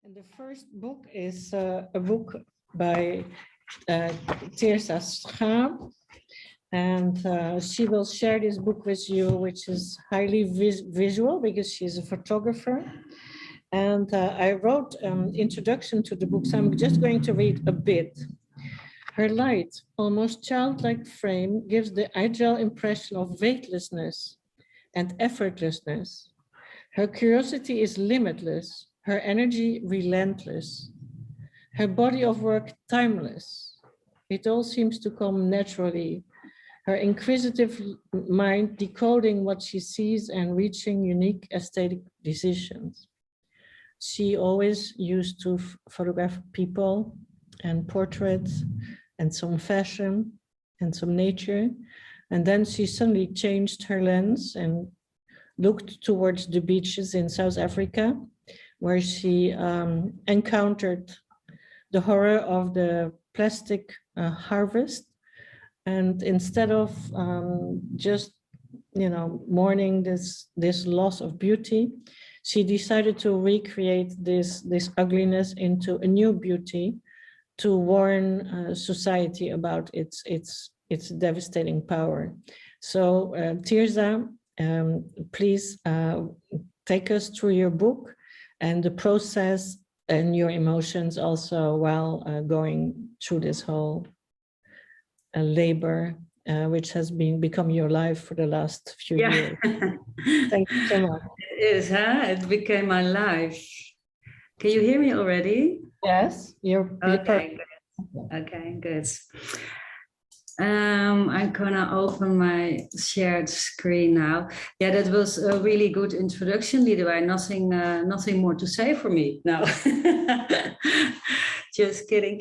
And the first book is a book by Thirza Schaap. And she will share this book with you, which is highly visual because she's a photographer. And I wrote an introduction to the book, so I'm just going to read a bit. Her light, almost childlike frame gives the ideal impression of weightlessness and effortlessness. Her curiosity is limitless, her energy relentless, her body of work timeless. It all seems to come naturally, her inquisitive mind decoding what she sees and reaching unique aesthetic decisions. She always used to photograph people and portraits and some fashion and some nature. And then she suddenly changed her lens and looked towards the beaches in South Africa, where she encountered the horror of the plastic harvest. And instead of just, mourning this loss of beauty, she decided to recreate this ugliness into a new beauty to warn society about its devastating power. So Thirza, please take us through your book and the process and your emotions also while going through this whole labor, which has become your life for the last few years. Thank you so much. It is, huh? It became my life. Can you hear me already? Yes, you're okay. Good. Okay, good. I'm gonna open my shared screen now. Yeah, that was a really good introduction, Lido. Nothing more to say for me now. Just kidding.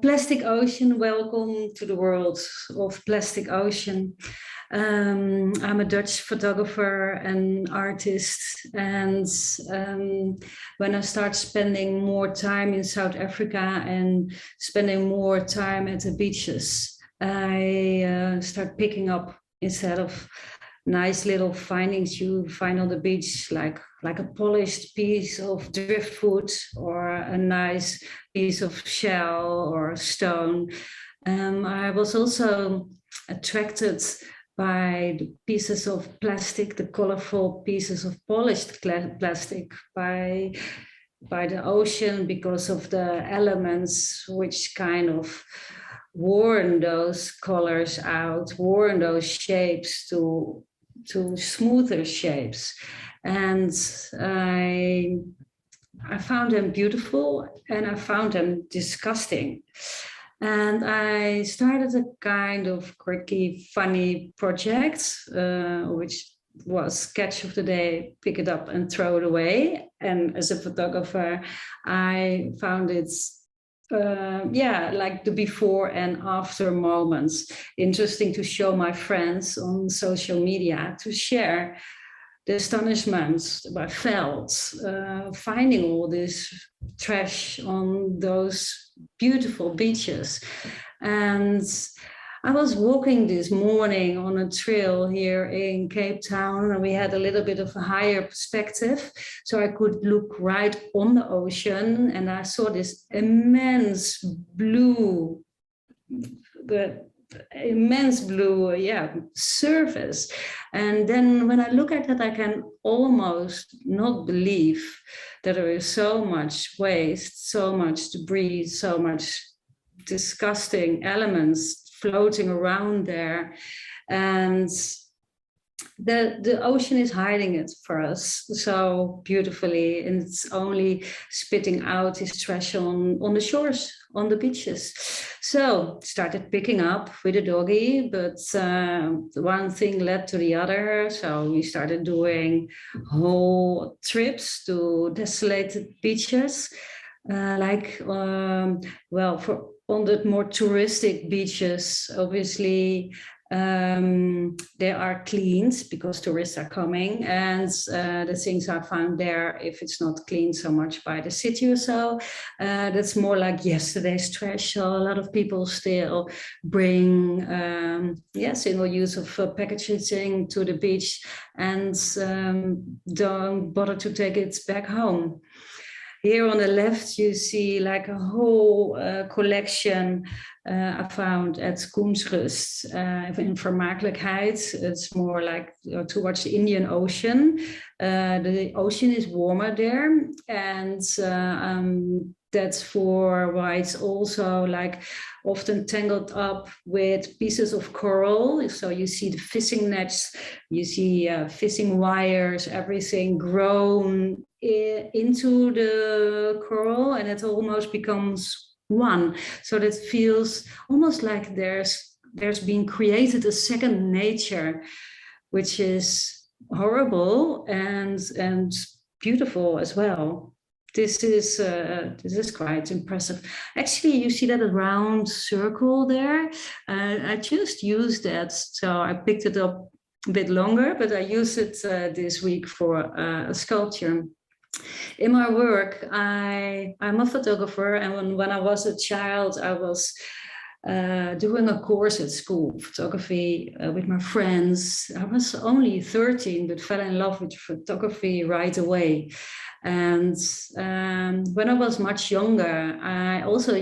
Plastic Ocean, welcome to the world of Plastic Ocean. I'm a Dutch photographer and artist, and when I start spending more time in South Africa and spending more time at the beaches, I start picking up, instead of nice little findings you find on the beach, like a polished piece of driftwood or a nice piece of shell or stone. I was also attracted by the pieces of plastic, the colorful pieces of polished plastic by the ocean, because of the elements which kind of worn those colors out, worn those shapes to smoother shapes. And I found them beautiful and I found them disgusting. And I started a kind of quirky, funny project, which was sketch of the day, pick it up and throw it away. And as a photographer, I found it like the before and after moments interesting to show my friends on social media, to share the astonishment I felt finding all this trash on those beautiful beaches. And I was walking this morning on a trail here in Cape Town, and we had a little bit of a higher perspective, so I could look right on the ocean, and I saw this immense blue surface. And then when I look at it, I can almost not believe that there is so much waste, so much debris, so much disgusting elements floating around there. And the ocean is hiding it for us so beautifully, and it's only spitting out its trash on the shores, on the beaches. So started picking up with a doggy, but one thing led to the other. So we started doing whole trips to desolated beaches, on the more touristic beaches, obviously, they are cleaned because tourists are coming, and the things I found there, if it's not cleaned so much by the city or so, that's more like yesterday's trash. So a lot of people still bring single use of packaging to the beach and don't bother to take it back home. Here on the left, you see like a whole collection I found at Koensrust in Vermakelijkheid. It's more like towards the Indian Ocean. The ocean is warmer there, and that's for why it's also like often tangled up with pieces of coral. So you see the fishing nets, you see fishing wires, everything grown into the coral, and it almost becomes one. So that feels almost like there's been created a second nature, which is horrible and beautiful as well. This is quite impressive. Actually, you see that round circle there. I just used that, so I picked it up a bit longer, but I used it this week for a sculpture. In my work, I'm a photographer, and when I was a child, I was doing a course at school, photography, with my friends. I was only 13, but fell in love with photography right away. And when I was much younger, I also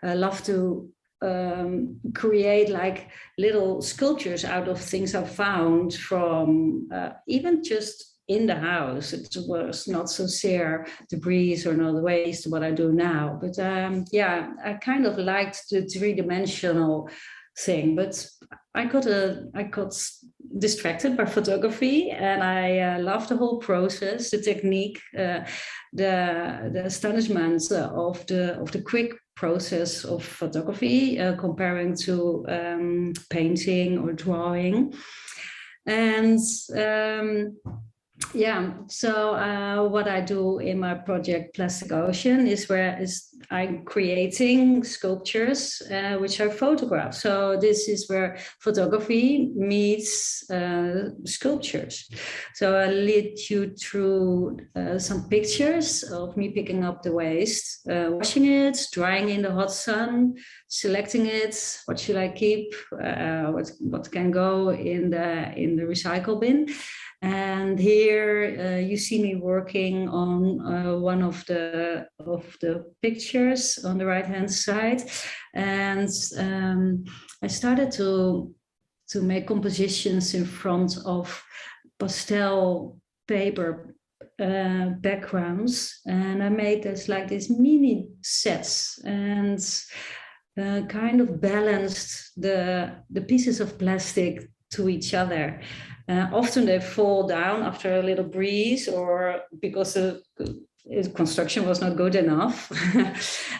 love to create like little sculptures out of things I found from even just in the house. It was not so severe debris or not waste what I do now, but yeah, I kind of liked the three-dimensional thing, but I got distracted by photography, and I loved the whole process, the technique, the astonishment of the quick process of photography comparing to painting or drawing. And yeah, so what I do in my project Plastic Ocean is I'm creating sculptures which I photograph. So this is where photography meets sculptures. So I lead you through some pictures of me picking up the waste, washing it, drying in the hot sun, selecting it. What should I keep? What can go in the recycle bin? And here you see me working on one of the pictures on the right-hand side, and I started to make compositions in front of pastel paper backgrounds, and I made this mini sets and kind of balanced the pieces of plastic to each other. Often they fall down after a little breeze or because the construction was not good enough.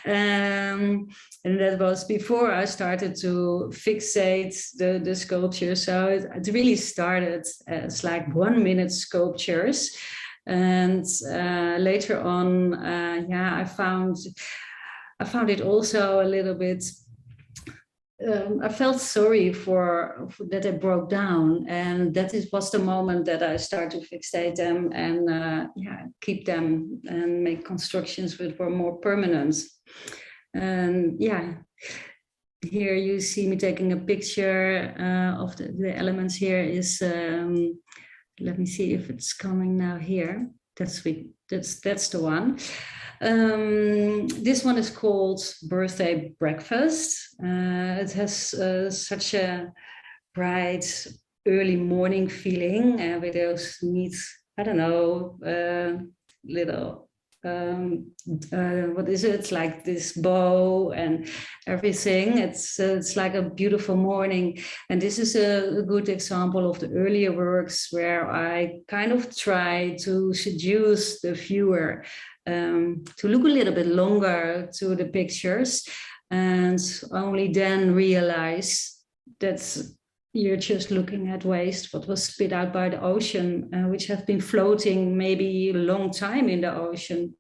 And that was before I started to fixate the sculpture. So it really started as like 1 minute sculptures. And later on, I found it also a little bit I felt sorry for that they broke down, and was the moment that I started to fixate them and keep them and make constructions which were more permanent. And here you see me taking a picture of the elements. Here is let me see if it's coming now. Here, that's the one. This one is called Birthday Breakfast. It has such a bright early morning feeling with those neat, I don't know, little, what is it? It's like this bow and everything. It's like a beautiful morning. And this is a good example of the earlier works where I kind of try to seduce the viewer to look a little bit longer to the pictures and only then realize that you're just looking at waste, what was spit out by the ocean, which have been floating maybe a long time in the ocean.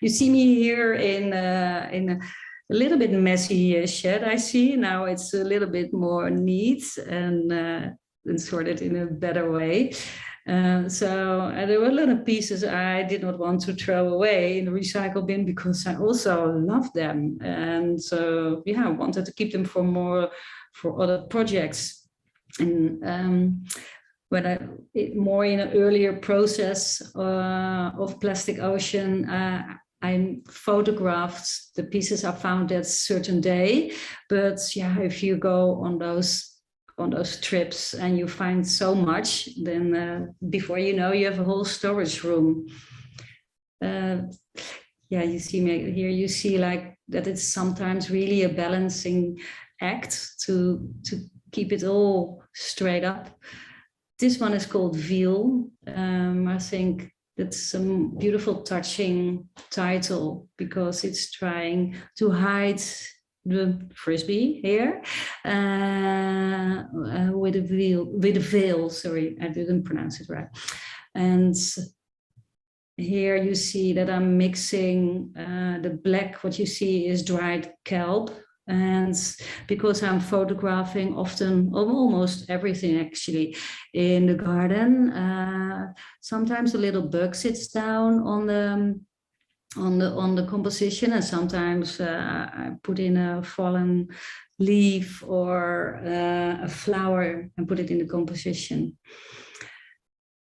You see me here in a little bit messy shed, I see. Now it's a little bit more neat and sorted in a better way. So there were a lot of pieces I did not want to throw away in the recycle bin because I also love them, and so I wanted to keep them for other projects. And more in an earlier process of Plastic Ocean, I photographed the pieces I found that certain day. But yeah, if you go on those trips and you find so much, then before you know, you have a whole storage room. Yeah, you see here, you see like that it's sometimes really a balancing act to keep it all straight up. This one is called Veil. I think that's a beautiful, touching title because it's trying to hide the frisbee here with a veil. Sorry, I didn't pronounce it right. And here you see that I'm mixing the black. What you see is dried kelp. And because I'm photographing often almost everything actually in the garden, sometimes a little bug sits down on the composition, and sometimes I put in a fallen leaf or a flower and put it in the composition.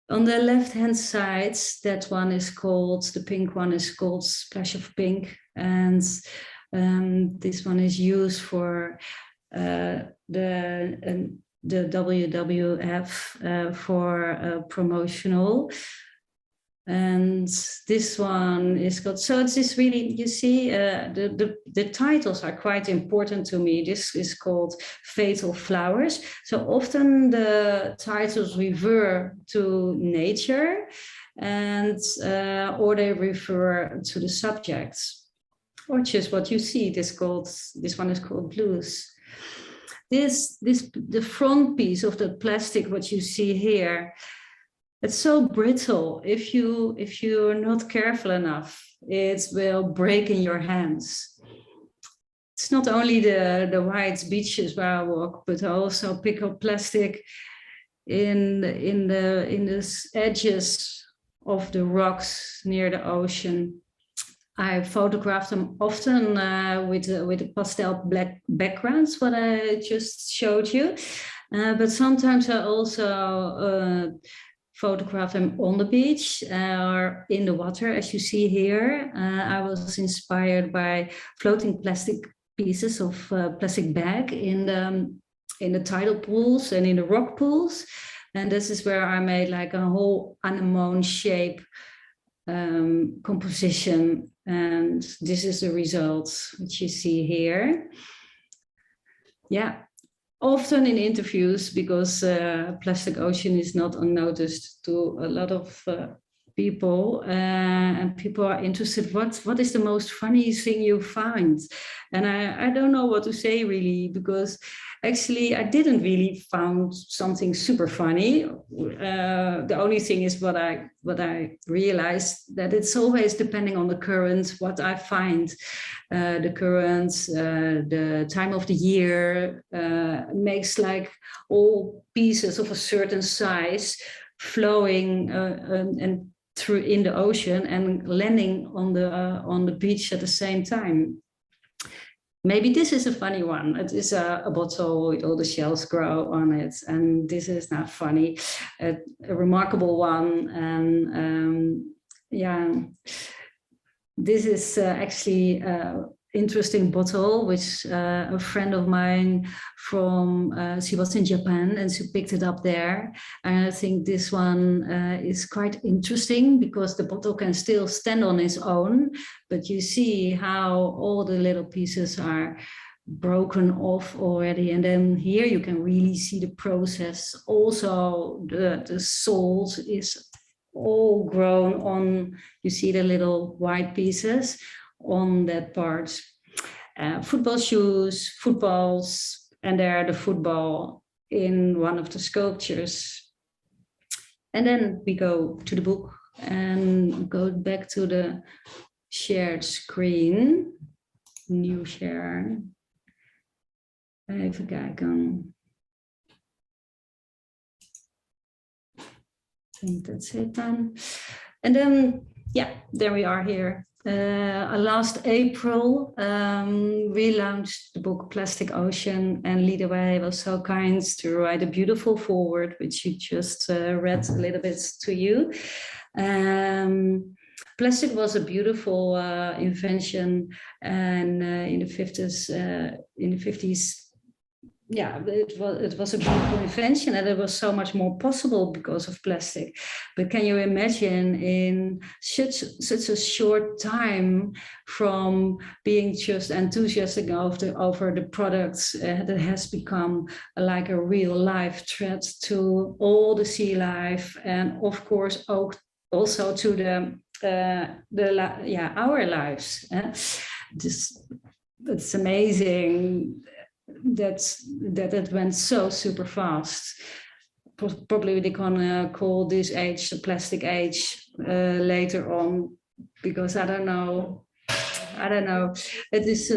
On the left-hand side, that one is called, the pink one is called Splash of Pink, and this one is used for the WWF for promotional. And this one is called, so it's this really, you see, the titles are quite important to me. This is called Fatal Flowers. So often the titles refer to nature and or they refer to the subjects, or just what you see. This one is called Blues. The front piece of the plastic, what you see here, it's so brittle. If you're not careful enough, it will break in your hands. It's not only the white beaches where I walk, but I also pick up plastic in the edges of the rocks near the ocean. I photograph them often with the pastel black backgrounds, what I just showed you. But sometimes I also photograph them on the beach or in the water, as you see here. I was inspired by floating plastic pieces of plastic bag in the tidal pools and in the rock pools. And this is where I made like a whole anemone shape composition. And this is the result, which you see here. Yeah. Often in interviews, because Plastic Ocean is not unnoticed to a lot of people, and people are interested, what is the most funny thing you find? And I don't know what to say really, because actually I didn't really found something super funny. The only thing is what I realized, that it's always depending on the current, what I find. The current, the time of the year makes like all pieces of a certain size flowing and through in the ocean and landing on the beach at the same time. Maybe this is a funny one. It is a bottle with all the shells grow on it, and this is not funny. A remarkable one, and yeah. This is actually an interesting bottle, which a friend of mine she was in Japan and she picked it up there. And I think this one is quite interesting because the bottle can still stand on its own, but you see how all the little pieces are broken off already. And then here you can really see the process. Also, the salt is all grown on, you see the little white pieces on that part. Football shoes, footballs, and there the football in one of the sculptures. And then we go to the book and go back to the shared screen. New share. Even kijken. I think that's it then. And then, yeah, there we are here last April, we launched the book Plastic Ocean, and Lida was so kind to write a beautiful foreword, which you just read a little bit to you. Plastic was a beautiful invention, and in the 50s, yeah, it was a beautiful invention, and there was so much more possible because of plastic. But can you imagine, in such a short time, from being just enthusiastic over the products that has become like a real life threat to all the sea life, and of course also to our lives. It's amazing that it went so super fast. Probably they're gonna call this age the plastic age later on, because I don't know. It is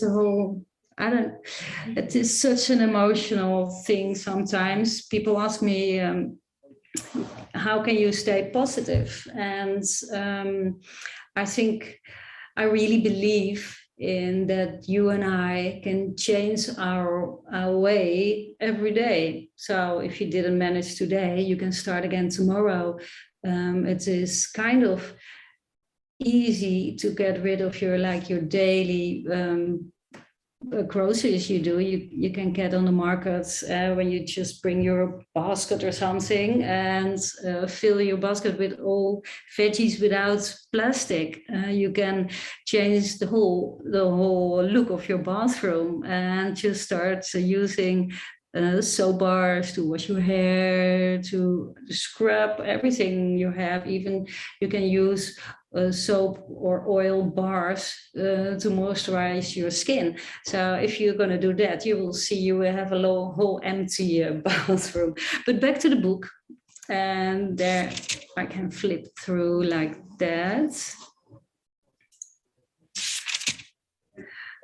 a whole. It is such an emotional thing. Sometimes people ask me, how can you stay positive? And I think I really believe in that you and I can change our way every day. So if you didn't manage today, you can start again tomorrow. It is kind of easy to get rid of your daily groceries you do. You can get on the market when you just bring your basket or something and fill your basket with all veggies without plastic. You can change the whole look of your bathroom and just start using soap bars to wash your hair, to scrub everything you have. Even you can use soap or oil bars to moisturize your skin. So if you're going to do that, you will see you will have a whole empty bathroom. But back to the book, and there I can flip through like that.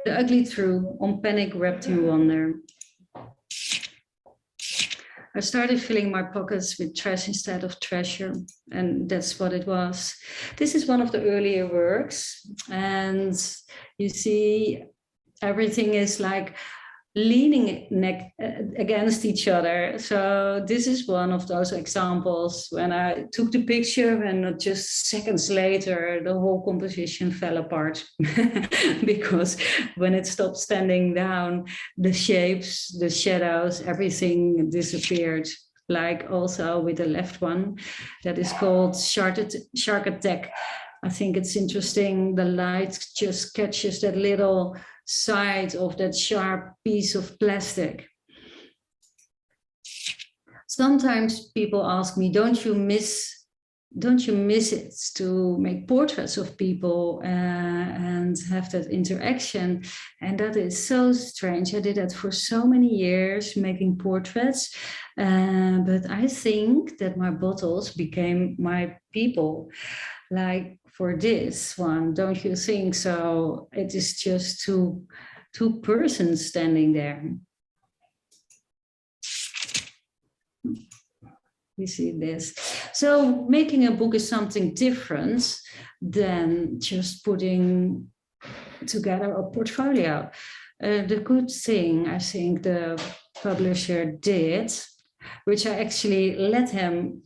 The ugly truth, on panic wrapped in wonder. I started filling my pockets with trash instead of treasure, and that's what it was. This is one of the earlier works, and you see everything is like leaning against each other. So this is one of those examples when I took the picture, and just seconds later the whole composition fell apart because when it stopped standing down, the shapes, the shadows, everything disappeared. Like also with the left one that is called Shark Attack. I think it's interesting. The light just catches that little side of that sharp piece of plastic. Sometimes people ask me, don't you miss it to make portraits of people and have that interaction? And that is so strange. I did that for so many years, making portraits, but I think that my bottles became my people. Like for this one, don't you think so? It is just two persons standing there. We see this. So making a book is something different than just putting together a portfolio. The good thing I think the publisher did, which I actually let him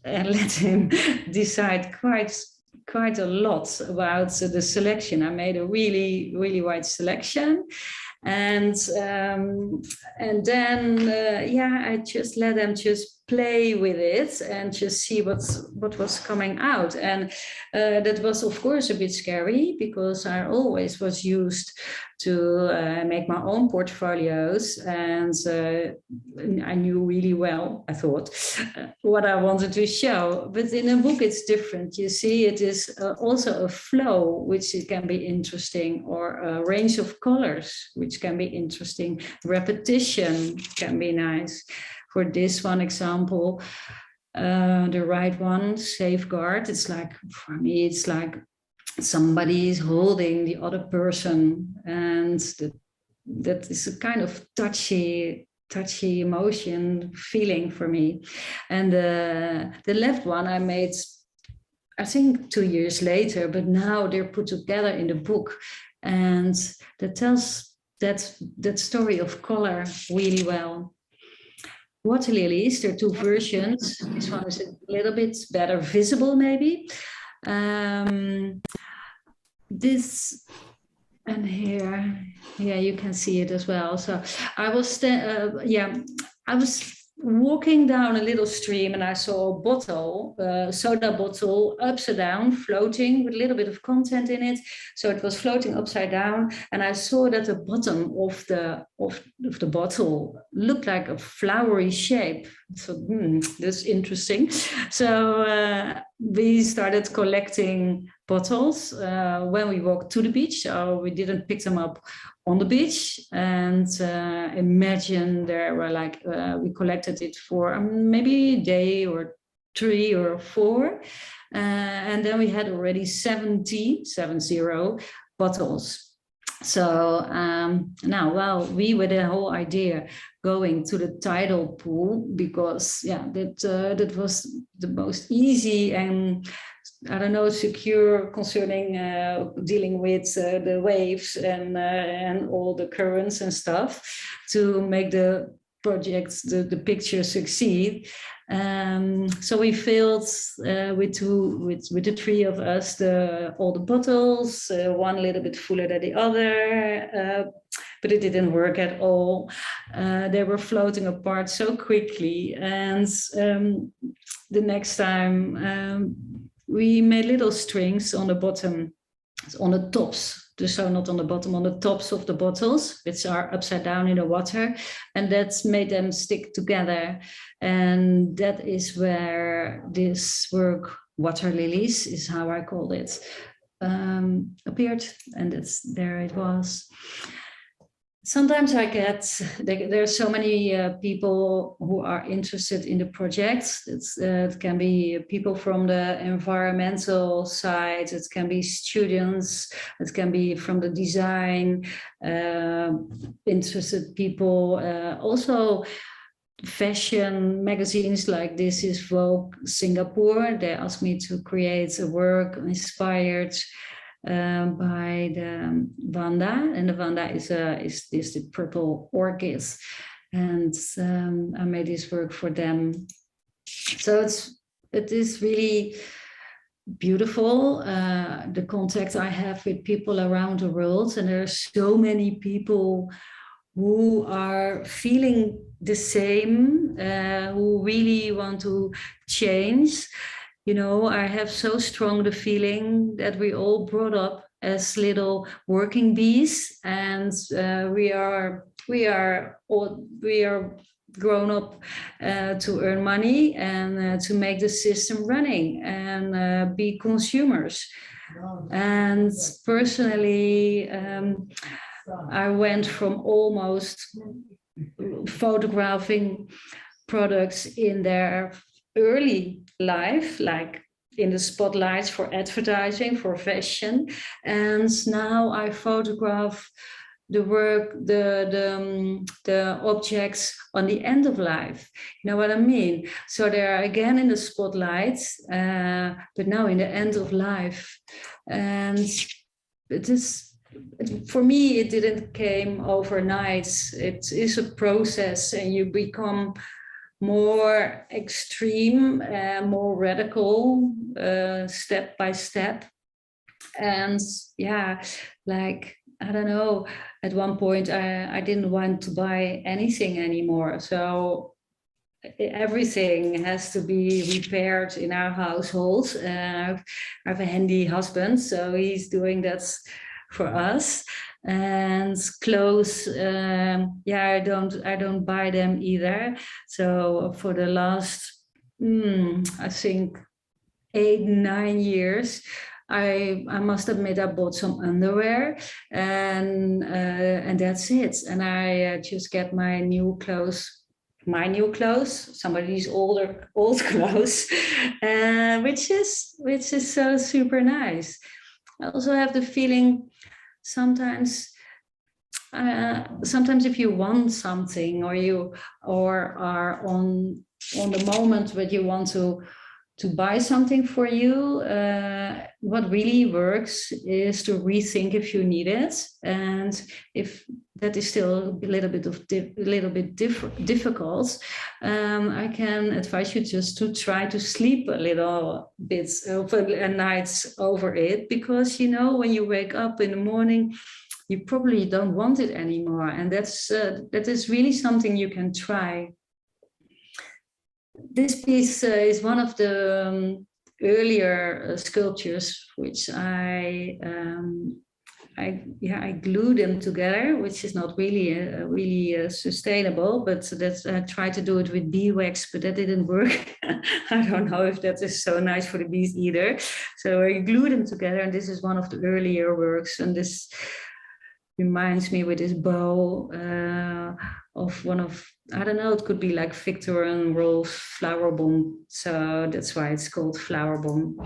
decide quite a lot about the selection. I made a really, really wide selection. And then I just let them just play with it and just see what was coming out. And that was of course a bit scary, because I always was used to make my own portfolios, and I knew really well, I thought, what I wanted to show. But in a book it's different. You see, it is also a flow which can be interesting, or a range of colors which can be interesting. Repetition can be nice. For this one example, the right one, safeguard, it's like, for me, it's like somebody is holding the other person, and that is a kind of touchy emotion feeling for me. And the left one I I think 2 years later, but now they're put together in the book, and that tells that story of color really well. Water lilies, there are two versions. This one is a little bit better visible, maybe. This and here, yeah, you can see it as well. So I was, I was walking down a little stream and I saw a bottle, soda bottle, upside down, floating with a little bit of content in it. So it was floating upside down, and I saw that the bottom of the bottle looked like a flowery shape. So that's interesting. So we started collecting bottles when we walked to the beach. So we didn't pick them up on the beach, and imagine there were like we collected it for maybe a day or 3 or 4, and then we had already 70 bottles. So now, well, we with the whole idea going to the tidal pool, because that was the most easy and I don't know, secure concerning dealing with the waves and all the currents and stuff to make the project, the picture succeed. So we filled with the 3 of us all the bottles, one a little bit fuller than the other, but it didn't work at all. They were floating apart so quickly, and the next time we made little strings on the bottom, on the tops, so not on the bottom, on the tops of the bottles, which are upside down in the water, and that's made them stick together. And that is where this work, Water Lilies, is how I called it, appeared, and there it was. Sometimes I get, there are so many people who are interested in the project. It can be people from the environmental side, it can be students, it can be from the design, interested people, also fashion magazines like This is Vogue Singapore. They asked me to create a work inspired by the Vanda, and the Vanda is the purple orchids, and I made this work for them. So it is really beautiful, the contact I have with people around the world, and there are so many people who are feeling the same, who really want to change. You know, I have so strong the feeling that we all brought up as little working bees, and we are grown up to earn money and to make the system running and be consumers. And personally, I went from almost photographing products in their early life, like in the spotlights for advertising, for fashion, and now I photograph the work, the objects on the end of life. You know what I mean? So they're again in the spotlights, but now in the end of life, and it is. For me, it didn't came overnight. It is a process, and you become more extreme, more radical, step by step. And yeah, like, I don't know, at one point I didn't want to buy anything anymore. So everything has to be repaired in our household. I have a handy husband, so he's doing that for us. And clothes, I don't buy them either. So for the last I think 8-9 years, I must admit I bought some underwear, and that's it. And I just get my new clothes, somebody's old clothes, which is so super nice. I also have the feeling sometimes if you want something, or are on the moment where you want to to buy something for you. What really works is to rethink if you need it, and if that is still a little bit difficult, I can advise you just to try to sleep a little bit over nights over it, because you know, when you wake up in the morning, you probably don't want it anymore, and that is really something you can try. This piece is one of the earlier sculptures, which I glue them together, which is not really sustainable, but that's, I tried to do it with beeswax, but that didn't work. I don't know if that is so nice for the bees either. So I glue them together, and this is one of the earlier works, and this reminds me with this bow of one of, I don't know, it could be like Victor and Rolf's flower bomb. So that's why it's called flower bomb.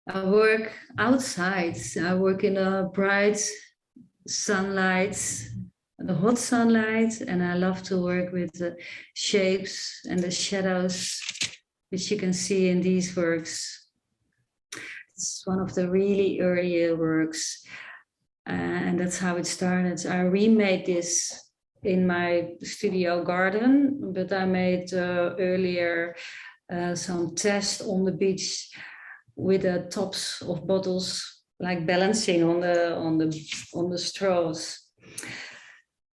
I work outside. I work in a bright sunlight, the hot sunlight, and I love to work with the shapes and the shadows, which you can see in these works. It's one of the really earlier works. And that's how it started. I remade this in my studio garden, but I made earlier some tests on the beach with the tops of bottles, like balancing on the straws.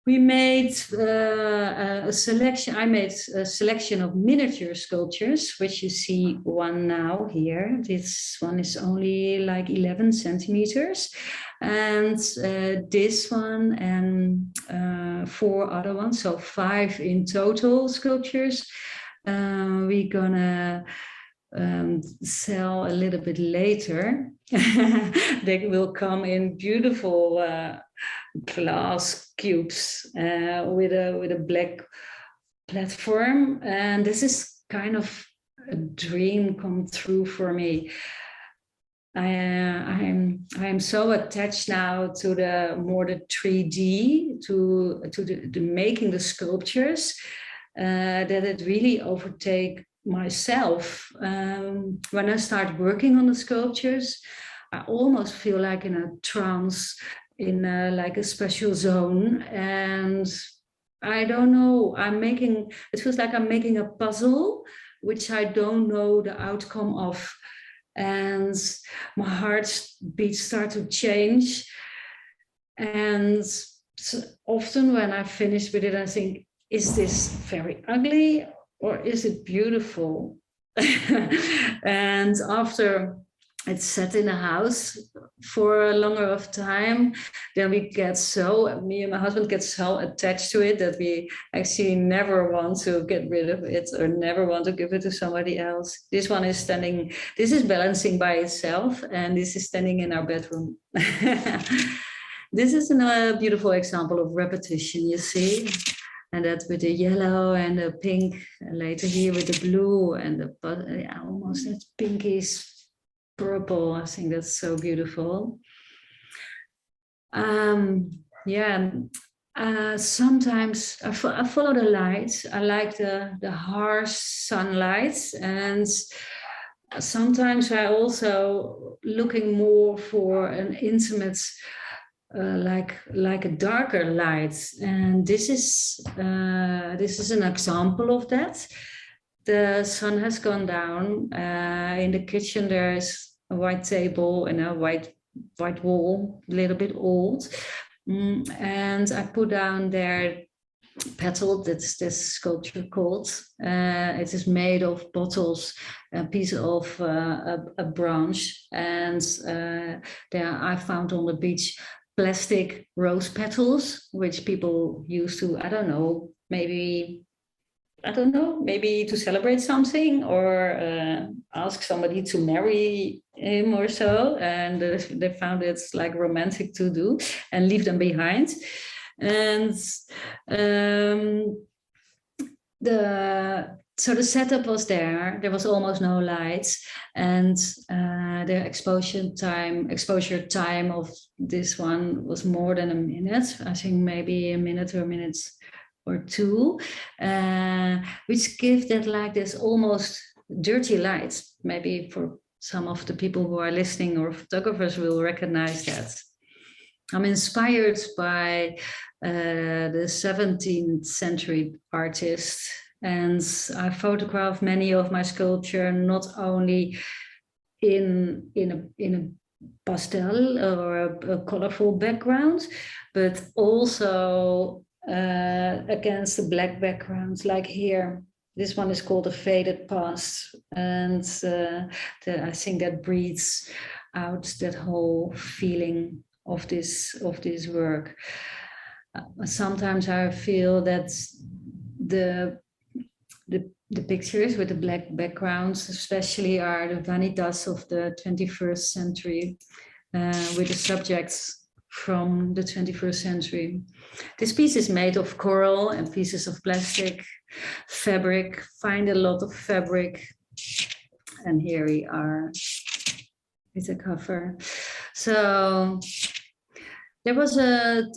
We made a selection. I made a selection of miniature sculptures, which you see one now here. This one is only like 11 centimeters. And this one and 4 other ones, so 5 in total sculptures. We're gonna sell a little bit later. They will come in beautiful glass cubes with a black platform, and this is kind of a dream come true for me. I am so attached now to the 3D, to the making the sculptures, that it really overtake myself. When I start working on the sculptures, I almost feel like in a trance, in like a special zone, and I don't know, it feels like I'm making a puzzle which I don't know the outcome of, and my heartbeat start to change. And so often when I finish with it, I think, is this very ugly or is it beautiful? And after it's set in a house for a longer of time, then me and my husband get so attached to it that we actually never want to get rid of it or never want to give it to somebody else. This one is this is balancing by itself, and this is standing in our bedroom. This is a beautiful example of repetition, you see? And that's with the yellow and the pink, and later here with the blue and almost that pinkish purple. I think that's so beautiful. Sometimes I follow the light. I like the harsh sunlight, and sometimes I also looking more for an intimate, like a darker light. And this is an example of that. The sun has gone down. In the kitchen, there is a white table and a white wall, a little bit old. And I put down there petal, that's this sculpture called. It is made of bottles, a piece of a branch. And there I found on the beach plastic rose petals, which people used to, maybe to celebrate something or ask somebody to marry him or so. And they found it's like romantic to do and leave them behind. And so the setup was there. There was almost no lights, and the exposure time of this one was more than a minute. I think maybe a minute or a minute or two, which give that like this almost dirty light. Maybe for some of the people who are listening or photographers will recognize that. I'm inspired by the 17th century artists, and I photograph many of my sculpture not only in a pastel or a colorful background, but also against the black backgrounds, like here. This one is called A Faded Past, and I think that breathes out that whole feeling of this work. Sometimes I feel that the pictures with the black backgrounds, especially, are the Vanitas of the 21st century, with the subjects from the 21st century. This piece is made of coral and pieces of plastic, fabric. Find a lot of fabric, and here we are with the cover. So there was a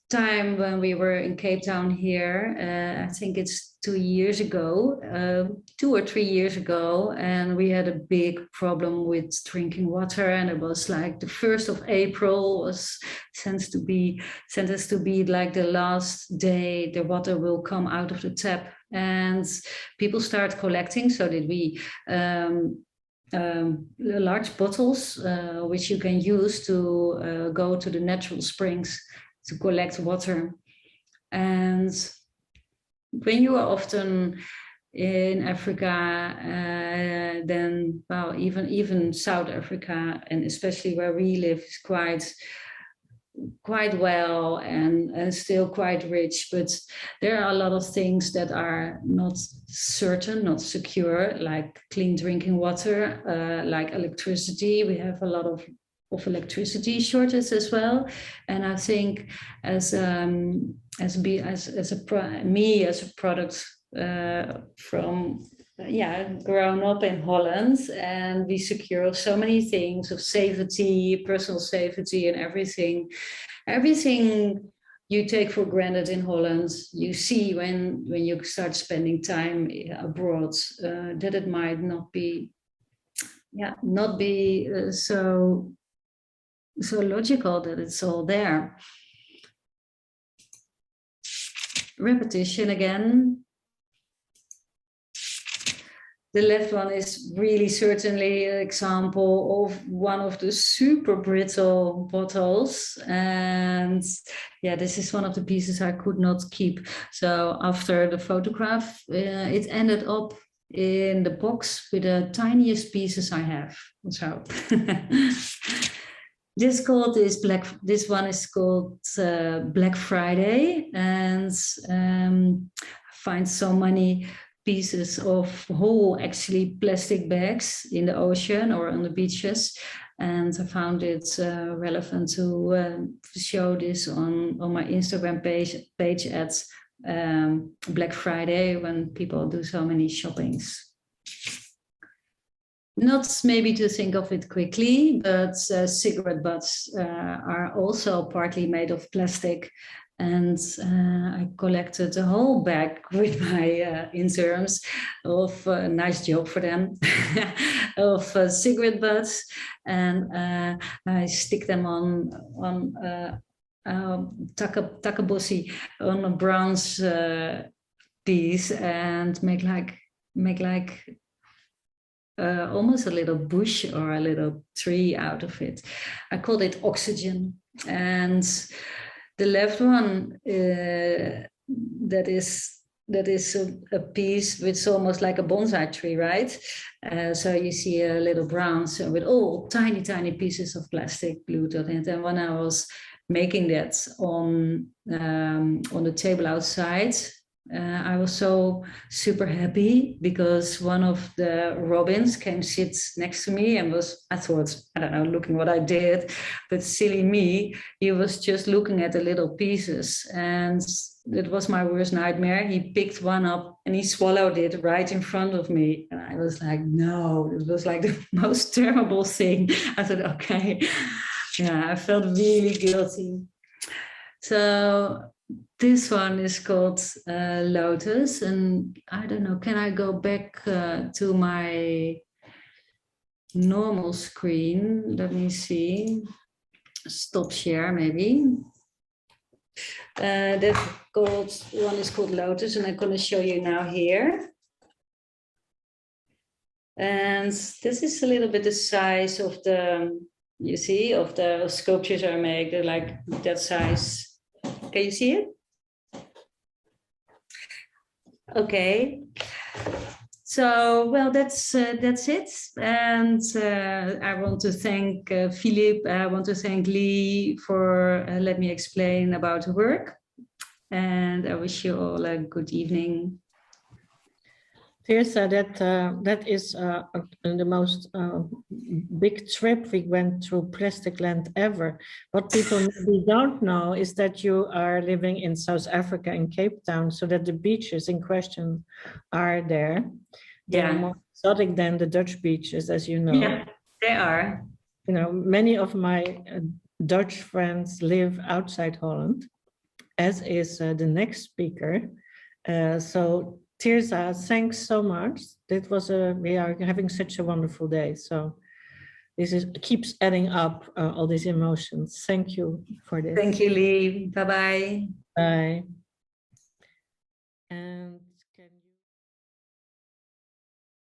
time when we were in Cape Town here, I think it's 2 years ago, 2 or 3 years ago, and we had a big problem with drinking water, and it was like the 1st of April was sentenced to be like the last day the water will come out of the tap, and people start collecting. So did we. Large bottles which you can use to go to the natural springs to collect water. And when you are often in Africa, then, well, even South Africa, and especially where we live, is quite well and still quite rich, but there are a lot of things that are not certain, not secure, like clean drinking water, like electricity. We have a lot of electricity shortage as well, and I think as a product from grown up in Holland, and we secure so many things of safety, personal safety, and everything you take for granted in Holland. You see when you start spending time abroad that it might not be so logical that it's all there. Repetition again. The left one is really certainly an example of one of the super brittle bottles. And yeah, this is one of the pieces I could not keep. So after the photograph, it ended up in the box with the tiniest pieces I have. So this one is called Black Friday, and I find so many pieces of whole, actually, plastic bags in the ocean or on the beaches, and I found it relevant to show this on my Instagram page at Black Friday, when people do so many shoppings. Not maybe to think of it quickly, but cigarette butts are also partly made of plastic. And I collected a whole bag with my interns of nice job for them of cigarette butts, and I stick them on takabosi on a bronze piece, and make like almost a little bush or a little tree out of it. I called it Oxygen. And the left one, that is a piece which is almost like a bonsai tree, right? So you see a little branch with all tiny pieces of plastic glued on it. And when I was making that on the table outside, I was so super happy, because one of the robins came sit next to me and I thought, I don't know, looking what I did, but silly me, he was just looking at the little pieces, and it was my worst nightmare. He picked one up and he swallowed it right in front of me, and I was like, no, it was like the most terrible thing. I thought, okay, yeah, I felt really guilty. So this one is called Lotus, and I don't know, can I go back to my normal screen? Let me see. Stop share, maybe. That one is called Lotus, and I'm going to show you now here. And this is a little bit the size of the, you see, of the sculptures I make. They're like that size. Can you see it? Okay. So, well, that's it. And I want to thank Philip. I want to thank Lee for letting me explain about the work. And I wish you all a good evening. Thirza, that is the most big trip we went through plastic land ever. What people maybe don't know is that you are living in South Africa in Cape Town, so that the beaches in question are there. They're more exotic than the Dutch beaches, as you know. Yeah, they are. You know, many of my Dutch friends live outside Holland, as is the next speaker. So Thirza, thanks so much. That was we are having such a wonderful day. So this keeps adding up all these emotions. Thank you for this. Thank you, Lee. Bye-bye. Bye. And can you